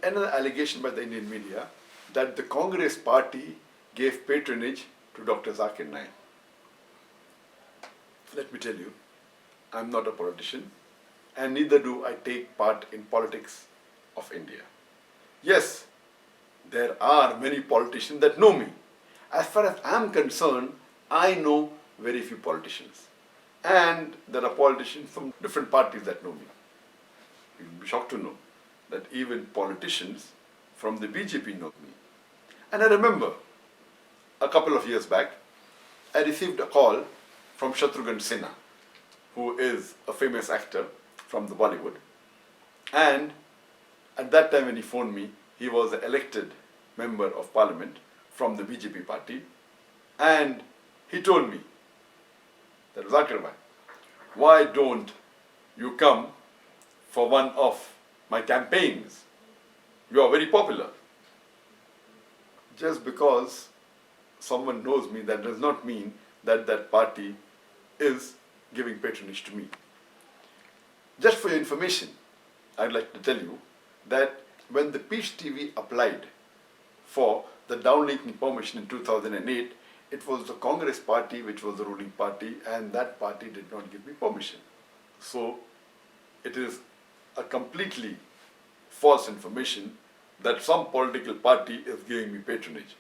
another allegation by the Indian media that the Congress party gave patronage to Dr. Zakir Naik. Let me tell you, I'm not a politician, and neither do I take part in politics of India. Yes, there are many politicians that know me. As far as I'm concerned, I know very few politicians. And there are politicians from different parties that know me. You'll be shocked to know that even politicians from the BJP know me. And I remember a couple of years back, I received a call from ShatrughanSinha, who is a famous actor from the Bollywood. And at that time when he phoned me, he was an elected member of parliament from the BJP party. And he told me that, Zakir bhai, why don't you come for one of my campaigns? You are very popular. Just because someone knows me, that does not mean that that party is giving patronage to me. Just for your information, I'd like to tell you that when the PeaceTV applied for the downlinking permission in 2008, it was the Congress party which was the ruling party, and that party did not give me permission. So it is a completely false information that some political party is giving me patronage.